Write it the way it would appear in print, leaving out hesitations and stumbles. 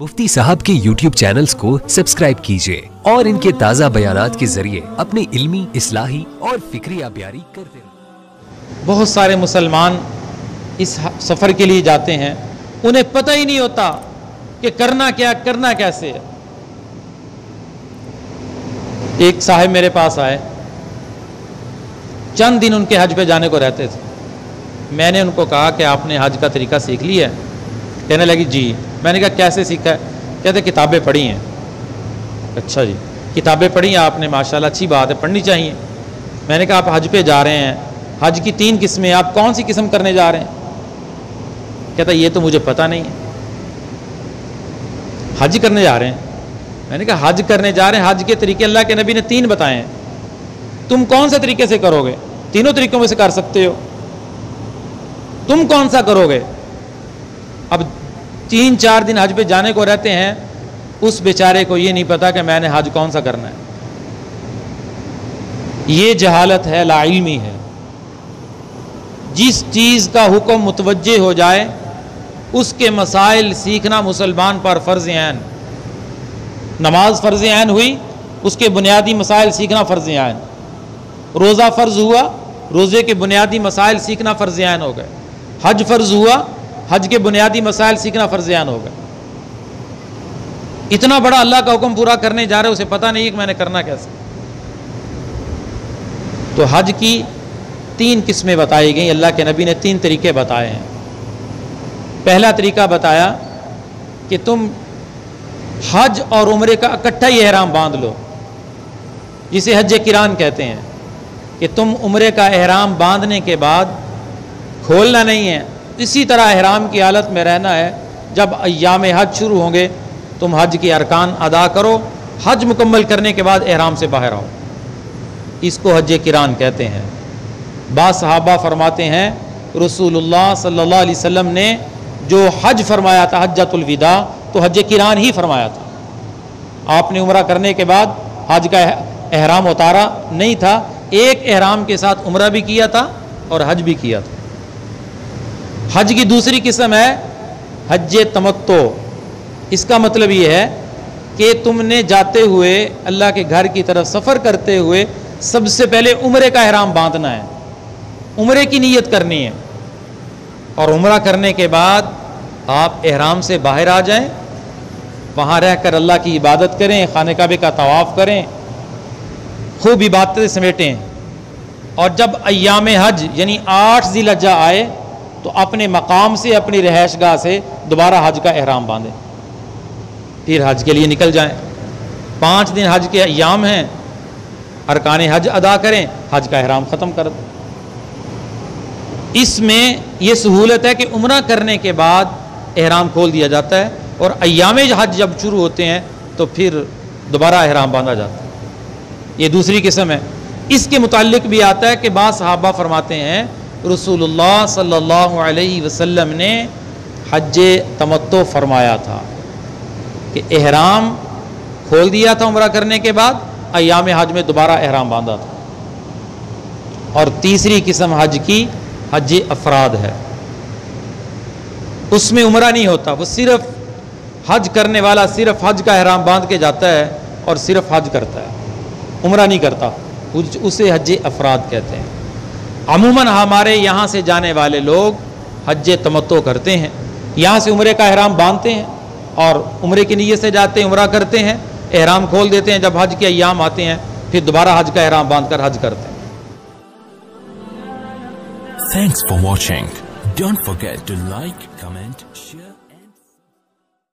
मुफ्ती साहब के YouTube channels को सब्सक्राइब कीजिए और इनके ताज़ा बयानात के जरिए अपनी इल्मी, इस्लाही और फिक्री आबियारी करते रहें। बहुत सारे मुसलमान इस सफ़र के लिए जाते हैं, उन्हें पता ही नहीं होता कि करना क्या, करना कैसे है। एक साहब मेरे पास आए, चंद दिन उनके हज पे जाने को रहते थे। मैंने उनको कहा कि आपने हज का तरीका सीख लिया है? कहने लगी जी। मैंने कहा कैसे सीखा है? कहते किताबें पढ़ी हैं। अच्छा जी, किताबें पढ़ी हैं आपने, माशाल्लाह अच्छी बात है, पढ़नी चाहिए। मैंने कहा आप हज पे जा रहे हैं, हज की 3 किस्में, आप कौन सी किस्म करने जा रहे हैं? कहता ये तो मुझे पता नहीं है। हज करने जा रहे हैं? मैंने कहा हज करने जा रहे हैं, हज के तरीके अल्लाह के नबी ने 3 बताए हैं, तुम कौन से तरीके से करोगे? तीनों तरीकों में से कर सकते हो, तुम कौन सा करोगे? अब 3-4 दिन हज पे जाने को रहते हैं, उस बेचारे को ये नहीं पता कि मैंने हज कौन सा करना है। ये जहालत है, लाइल्मी है। जिस चीज़ का हुक्म मुतवज्जे हो जाए उसके मसाइल सीखना मुसलमान पर फ़र्ज़ ऐन। नमाज फ़र्ज़ ऐन हुई, उसके बुनियादी मसाइल सीखना फ़र्ज़ ऐन। रोज़ा फ़र्ज़ हुआ, रोज़े के बुनियादी मसाइल सीखना फ़र्ज़ ऐन हो गए। हज फ़र्ज़ हुआ, हज के बुनियादी मसाइल सीखना फ़र्ज़ ऐन हो गए। इतना बड़ा अल्लाह का हुक्म पूरा करने जा रहे, उसे पता नहीं है कि मैंने करना कैसे। तो हज की 3 किस्में बताई गई, अल्लाह के नबी ने 3 तरीके बताए हैं। पहला तरीका बताया कि तुम हज और उम्रे का इकट्ठा ही एहराम बांध लो, जिसे हज किरान कहते हैं, कि तुम उम्रे का एहराम बांधने के बाद खोलना नहीं है, इसी तरह एहराम की हालत में रहना है। जब अय्याम हज शुरू होंगे तुम हज के अरकान अदा करो, हज मुकम्मल करने के बाद एहराम से बाहर आओ। इसको हज किरान कहते हैं। बाद सहाबा फरमाते हैं रसूलुल्लाह सल्लल्लाहु अलैहि वसल्लम ने जो हज फरमाया था, हज्जतुल विदा, तो हज किरान ही फरमाया था। आपने उम्रा करने के बाद हज का एहराम उतारा नहीं था, एक एहराम के साथ उम्रा भी किया था और हज भी किया था। हज की दूसरी किस्म है हज तमत्तो। इसका मतलब ये है कि तुमने जाते हुए अल्लाह के घर की तरफ सफ़र करते हुए सबसे पहले उम्रे का एहराम बांधना है, उम्रे की नीयत करनी है, और उम्रा करने के बाद आप एहराम से बाहर आ जाएं, वहाँ रहकर अल्लाह की इबादत करें, खाने काबे का तवाफ़ करें, खूब इबादतें समेटें। और जब अय्याम हज यानी 8 ज़िलहज्जा आए तो अपने मकाम से, अपनी रहायशगाह से दोबारा हज का एहराम बांधें, फिर हज के लिए निकल जाएं। 5 दिन हज के अय्याम हैं, अरकान हज अदा करें, हज का एहराम ख़त्म कर दें। इसमें यह सहूलत है कि उम्रा करने के बाद एहराम खोल दिया जाता है, और अय्याम हज जब शुरू होते हैं तो फिर दोबारा एहराम बांधा जाता है। ये दूसरी किस्म है। इसके मुताल्लिक भी आता है कि बाद सहाबा फरमाते हैं रसूलुल्लाह सल्लल्लाहु अलैहि वसल्लम ने हज तमत्तो फरमाया था कि एहराम खोल दिया था उम्रा करने के बाद, अय्याम हज में दोबारा एहराम बांधा था। और तीसरी किस्म हज की हज अफराद है। उसमें उम्रा नहीं होता, वो सिर्फ हज करने वाला सिर्फ हज का एहराम बांध के जाता है और सिर्फ हज करता है, उम्रा नहीं करता, उसे हज अफराद कहते हैं। अमूमन हमारे यहाँ से जाने वाले लोग हज तमत्तो करते हैं, यहाँ से उम्रे का एहराम बांधते हैं और उम्रे की नीयत से जाते हैं, उम्रा करते हैं, एहराम खोल देते हैं। जब हज के अय्याम आते हैं फिर दोबारा हज का एहराम बांधकर हज करते हैं। Thanks for watching. Don't forget to like, comment